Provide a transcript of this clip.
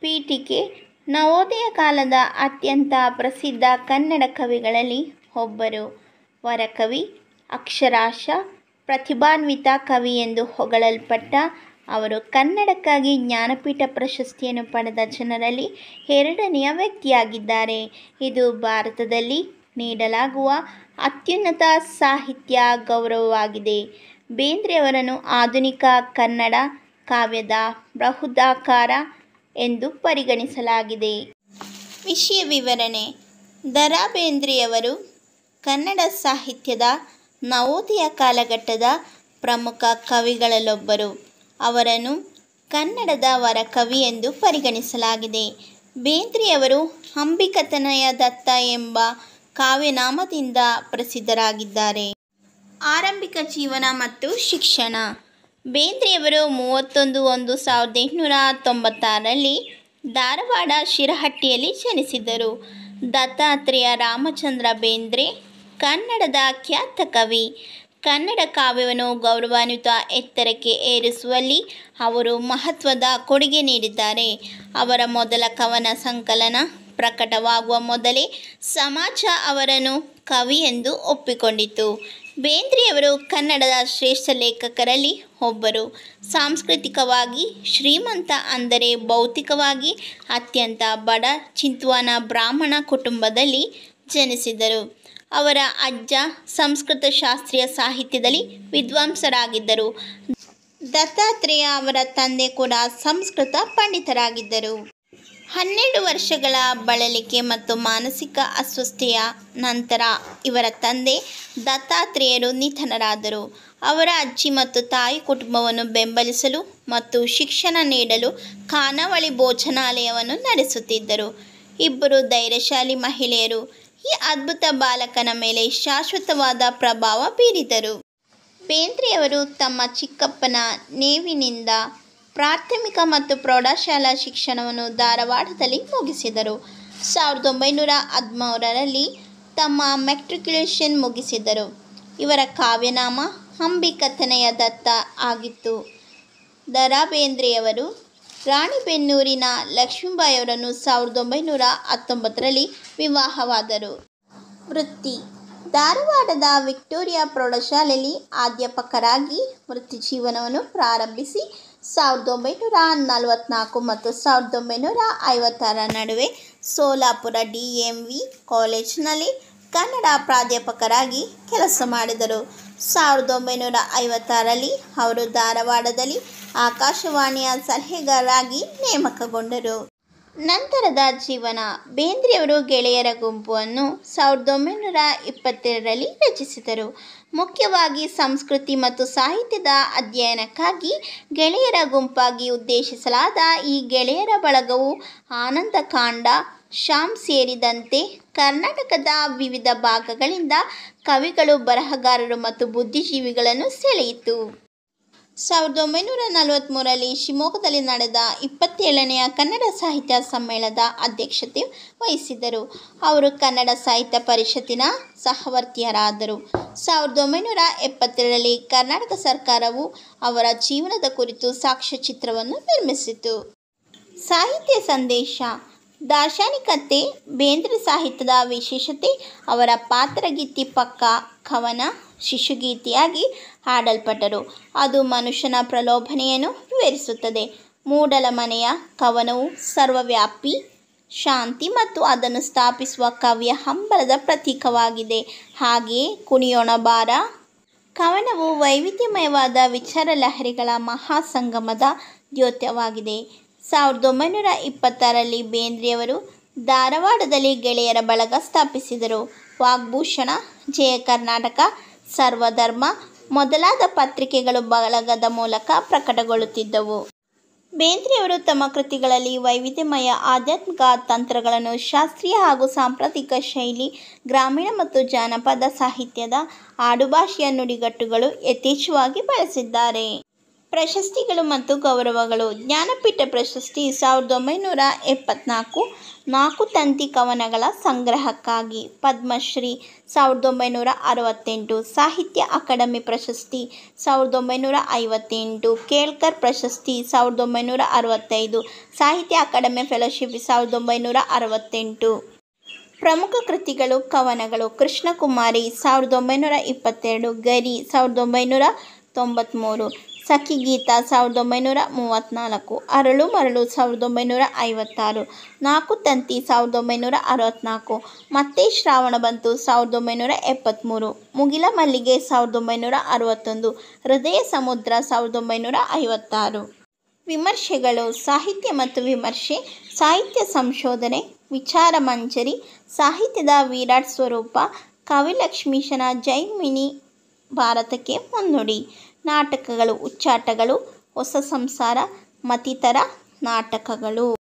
ಪೀಠಿಕೆ ನವೋದಯ ಕಾಲದ ಅತ್ಯಂತ ಪ್ರಸಿದ್ಧ ಕನ್ನಡ ಕವಿಗಳಲ್ಲಿ ಒಬ್ಬರು. ವರಕವಿ, ಅಕ್ಷರಾಸ್ಯ ಪ್ರತಿಭಾನ್ವಿತ ಕವಿ ಎಂದು ಹೊಗಳಲ್ಪಟ್ಟ ಅವರು ಕನ್ನಡಕ್ಕಾಗಿ ಜ್ಞಾನಪೀಠ ಪ್ರಶಸ್ತಿಯನ್ನು ಪಡೆದ ಜನರಲ್ಲಿ ಎರಡನೆಯ ವ್ಯಕ್ತಿಯಾಗಿದ್ದಾರೆ. ಇದು ಭಾರತದಲ್ಲಿ ನೀಡಲಾಗುವ ಅತ್ಯುನ್ನತ ಸಾಹಿತ್ಯ ಗೌರವವಾಗಿದೆ. ಬೇಂದ್ರೆಯವರನ್ನು ಆಧುನಿಕ ಕನ್ನಡ ಕಾವ್ಯದ ಬೃಹದಾಕಾರ ಎಂದು ಪರಿಗಣಿಸಲಾಗಿದೆ. ವಿಷಯ ವಿವರಣೆ: ದ. ರಾ. ಬೇಂದ್ರೆಯವರು ಕನ್ನಡ ಸಾಹಿತ್ಯದ ನವೋದಯ ಕಾಲಘಟ್ಟದ ಪ್ರಮುಖ ಕವಿಗಳಲ್ಲೊಬ್ಬರು. ಅವರನ್ನು ಕನ್ನಡದ ವರಕವಿ ಎಂದು ಪರಿಗಣಿಸಲಾಗಿದೆ. ಬೇಂದ್ರೆಯವರು ಅಂಬಿಕತನಯ ದತ್ತ ಎಂಬ ಕಾವ್ಯನಾಮದಿಂದ ಪ್ರಸಿದ್ಧರಾಗಿದ್ದಾರೆ. ಆರಂಭಿಕ ಜೀವನ ಮತ್ತು ಶಿಕ್ಷಣ: ಬೇಂದ್ರೆಯವರು 31/1/1896ರಲ್ಲಿ ಧಾರವಾಡ ಶಿರಹಟ್ಟಿಯಲ್ಲಿ ಜನಿಸಿದರು. ದತ್ತಾತ್ರೇಯ ರಾಮಚಂದ್ರ ಬೇಂದ್ರೆ ಕನ್ನಡದ ಖ್ಯಾತ ಕವಿ. ಕನ್ನಡ ಕಾವ್ಯವನ್ನು ಗೌರವಾನ್ವಿತ ಎತ್ತರಕ್ಕೆ ಏರಿಸುವಲ್ಲಿ ಅವರು ಮಹತ್ವದ ಕೊಡುಗೆ ನೀಡಿದ್ದಾರೆ. ಅವರ ಮೊದಲ ಕವನ ಸಂಕಲನ ಪ್ರಕಟವಾಗುವ ಮೊದಲೇ ಸಮಾಜ ಅವರನ್ನು ಕವಿ ಎಂದು ಒಪ್ಪಿಕೊಂಡಿತು. ಬೇಂದ್ರೆಯವರು ಕನ್ನಡದ ಶ್ರೇಷ್ಠ ಲೇಖಕರಲ್ಲಿ ಒಬ್ಬರು. ಸಾಂಸ್ಕೃತಿಕವಾಗಿ ಶ್ರೀಮಂತ ಅಂದರೆ ಭೌತಿಕವಾಗಿ ಅತ್ಯಂತ ಬಡ ಚಿಂತ್ವಾನ ಬ್ರಾಹ್ಮಣ ಕುಟುಂಬದಲ್ಲಿ ಜನಿಸಿದರು. ಅವರ ಅಜ್ಜ ಸಂಸ್ಕೃತ ಶಾಸ್ತ್ರೀಯ ಸಾಹಿತ್ಯದಲ್ಲಿ ವಿದ್ವಾಂಸರಾಗಿದ್ದರು. ದತ್ತಾತ್ರೇಯ ಅವರ ತಂದೆ ಕೂಡ ಸಂಸ್ಕೃತ ಪಂಡಿತರಾಗಿದ್ದರು. 12 ವರ್ಷಗಳ ಬಳಲಿಕೆ ಮತ್ತು ಮಾನಸಿಕ ಅಸ್ವಸ್ಥತೆಯ ನಂತರ ಇವರ ತಂದೆ ದತ್ತಾತ್ರೇಯರು ನಿಧನರಾದರು. ಅವರ ಅಜ್ಜಿ ಮತ್ತು ತಾಯಿ ಕುಟುಂಬವನ್ನು ಬೆಂಬಲಿಸಲು ಮತ್ತು ಶಿಕ್ಷಣ ನೀಡಲು ಖಾನಾವಳಿ ಭೋಜನಾಲಯವನ್ನು ನಡೆಸುತ್ತಿದ್ದರು. ಇಬ್ಬರು ಧೈರ್ಯಶಾಲಿ ಮಹಿಳೆಯರು ಈ ಅದ್ಭುತ ಬಾಲಕನ ಮೇಲೆ ಶಾಶ್ವತವಾದ ಪ್ರಭಾವ ಬೀರಿದರು. ಬೇಂದ್ರೆಯವರು ತಮ್ಮ ಚಿಕ್ಕಪ್ಪನ ನೆರವಿನಿಂದ ಪ್ರಾಥಮಿಕ ಮತ್ತು ಪ್ರೌಢಶಾಲಾ ಶಿಕ್ಷಣವನ್ನು ಧಾರವಾಡದಲ್ಲಿ ಮುಗಿಸಿದರು. 1913ರಲ್ಲಿ ತಮ್ಮ ಮೆಟ್ರಿಕ್ಯುಲೇಷನ್ ಮುಗಿಸಿದರು. ಇವರ ಕಾವ್ಯನಾಮ ಅಂಬಿಕತನಯ ದತ್ತ ಆಗಿತ್ತು. ದ. ರಾ. ಬೇಂದ್ರೆಯವರು ರಾಣಿಬೆನ್ನೂರಿನ ಲಕ್ಷ್ಮೀಬಾಯಿಯವರನ್ನು 1919ರಲ್ಲಿ ವಿವಾಹವಾದರು. ವೃತ್ತಿ: ಧಾರವಾಡದ ವಿಕ್ಟೋರಿಯಾ ಪ್ರೌಢಶಾಲೆಯಲ್ಲಿ ಅಧ್ಯಾಪಕರಾಗಿ ವೃತ್ತಿಜೀವನವನ್ನು ಪ್ರಾರಂಭಿಸಿ 1944 ಮತ್ತು 1956ರ ನಡುವೆ ಸೋಲಾಪುರ ಡಿ.ಎಂ.ವಿ. ಕಾಲೇಜಿನಲ್ಲಿ ಕನ್ನಡ ಪ್ರಾಧ್ಯಾಪಕರಾಗಿ ಕೆಲಸ ಮಾಡಿದರು. 1956ರಲ್ಲಿ ಅವರು ಧಾರವಾಡದಲ್ಲಿ ಆಕಾಶವಾಣಿಯ ಸಲಹೆಗಾರರಾಗಿ ನೇಮಕಗೊಂಡರು. ನಂತರದ ಜೀವನ: ಬೇಂದ್ರೆಯವರು ಗೆಳೆಯರ ಗುಂಪನ್ನು 1922ರಲ್ಲಿ ರಚಿಸಿದರು. ಮುಖ್ಯವಾಗಿ ಸಂಸ್ಕೃತಿ ಮತ್ತು ಸಾಹಿತ್ಯದ ಅಧ್ಯಯನಕ್ಕಾಗಿ ಗೆಳೆಯರ ಗುಂಪಾಗಿ ಉದ್ದೇಶಿಸಲಾದ ಈ ಗೆಳೆಯರ ಬಳಗವು ಆನಂದಕಾಂಡ, ಶ್ಯಾಮ್ ಸೇರಿದಂತೆ ಕರ್ನಾಟಕದ ವಿವಿಧ ಭಾಗಗಳಿಂದ ಕವಿಗಳು, ಬರಹಗಾರರು ಮತ್ತು ಬುದ್ಧಿಜೀವಿಗಳನ್ನು ಸೆಳೆಯಿತು. 1943ರಲ್ಲಿ ಶಿವಮೊಗ್ಗದಲ್ಲಿ ನಡೆದ 27ನೇ ಕನ್ನಡ ಸಾಹಿತ್ಯ ಸಮ್ಮೇಳನದ ಅಧ್ಯಕ್ಷತೆ ವಹಿಸಿದ್ದರು. ಅವರು ಕನ್ನಡ ಸಾಹಿತ್ಯ ಪರಿಷತ್ತಿನ ಸಹವರ್ತಿಯರಾದರು. 1972ರಲ್ಲಿ ಕರ್ನಾಟಕ ಸರ್ಕಾರವು ಅವರ ಜೀವನದ ಕುರಿತು ಸಾಕ್ಷ್ಯಚಿತ್ರವನ್ನು ನಿರ್ಮಿಸಿತು. ಸಾಹಿತ್ಯ ಸಂದೇಶ: ದಾರ್ಶನಿಕತೆ: ಬೇಂದ್ರೆ ಸಾಹಿತ್ಯದ ವಿಶೇಷತೆ ಅವರ ಪಾತ್ರಗೀತಿ ಪಕ್ಕ ಕವನ ಶಿಶುಗೀತೆಯಾಗಿ ಹಾಡಲ್ಪಟ್ಟರು. ಅದು ಮನುಷ್ಯನ ಪ್ರಲೋಭನೆಯನ್ನು ವಿವರಿಸುತ್ತದೆ. ಮೂಡಲಮನೆಯ ಕವನವು ಸರ್ವವ್ಯಾಪಿ ಶಾಂತಿ ಮತ್ತು ಅದನ್ನು ಸ್ಥಾಪಿಸುವ ಕವಿಯ ಹಂಬಲದ ಪ್ರತೀಕವಾಗಿದೆ. ಹಾಗೆಯೇ ಕುಣಿಯೋಣ ಬಾರ ಕವನವು ವೈವಿಧ್ಯಮಯವಾದ ವಿಚಾರ ಲಹರಿಗಳ ಮಹಾಸಂಗಮದ ದ್ಯೋತಕವಾಗಿದೆ. 1926ರಲ್ಲಿ ಬೇಂದ್ರೆಯವರು ಧಾರವಾಡದಲ್ಲಿ ಗೆಳೆಯರ ಬಳಗ ಸ್ಥಾಪಿಸಿದರು. ವಾಗ್ಭೂಷಣ, ಜಯ ಕರ್ನಾಟಕ, ಸರ್ವಧರ್ಮ ಮೊದಲಾದ ಪತ್ರಿಕೆಗಳು ಬಳಗದ ಮೂಲಕ ಪ್ರಕಟಗೊಳ್ಳುತ್ತಿದ್ದವು. ಬೇಂದ್ರೆಯವರು ತಮ್ಮ ಕೃತಿಗಳಲ್ಲಿ ವೈವಿಧ್ಯಮಯ ಆಧ್ಯಾತ್ಮಿಕ ತಂತ್ರಗಳನ್ನು, ಶಾಸ್ತ್ರೀಯ ಹಾಗೂ ಸಾಂಪ್ರದಾಯಿಕ ಶೈಲಿ, ಗ್ರಾಮೀಣ ಮತ್ತು ಜಾನಪದ ಸಾಹಿತ್ಯದ ಆಡುಭಾಷೆಯ ನುಡಿಗಟ್ಟುಗಳು ಯಥೇಚ್ಛವಾಗಿ ಬಳಸಿದ್ದಾರೆ. ಪ್ರಶಸ್ತಿಗಳು ಮತ್ತು ಗೌರವಗಳು. ಜ್ಞಾನಪೀಠ ಪ್ರಶಸ್ತಿ 1974 4 ತಂತಿ ಕವನಗಳ ಸಂಗ್ರಹಕ್ಕಾಗಿ. ಪದ್ಮಶ್ರೀ 1968. ಸಾಹಿತ್ಯ ಅಕಾಡೆಮಿ ಪ್ರಶಸ್ತಿ 1958. ಕೇಳ್ಕರ್ ಪ್ರಶಸ್ತಿ 1965. ಸಾಹಿತ್ಯ ಅಕಾಡೆಮಿ ಫೆಲೋಶಿಪ್ 1968. ಪ್ರಮುಖ ಕೃತಿಗಳು ಕವನಗಳು. ಕೃಷ್ಣಕುಮಾರಿ 1922. ಗರಿ 1993. ಸಖಿಗೀತ 1934. ಅರಳು ಮರಳು 1956. 4 ತಂತಿ 1964. ಮತ್ತೆ ಶ್ರಾವಣ ಬಂತು 1973. ಮುಗಿಲ ಮಲ್ಲಿಗೆ 1961. ಹೃದಯ ಸಮುದ್ರ 1956. ವಿಮರ್ಶೆಗಳು. ಸಾಹಿತ್ಯ ಮತ್ತು ವಿಮರ್ಶೆ. ಸಾಹಿತ್ಯ ಸಂಶೋಧನೆ. ವಿಚಾರ ಮಂಜರಿ. ಸಾಹಿತ್ಯದ ವಿರಾಟ್ ಸ್ವರೂಪ. ಕವಿಲಕ್ಷ್ಮೀಶನ ಜೈಮಿನಿ ಭಾರತಕ್ಕೆ ಮುನ್ನುಡಿ. ನಾಟಕಗಳು. ಹುಚ್ಚಾಟಗಳು. ಹೊಸ ಸಂಸಾರ ಮತ್ತಿತರ ನಾಟಕಗಳು.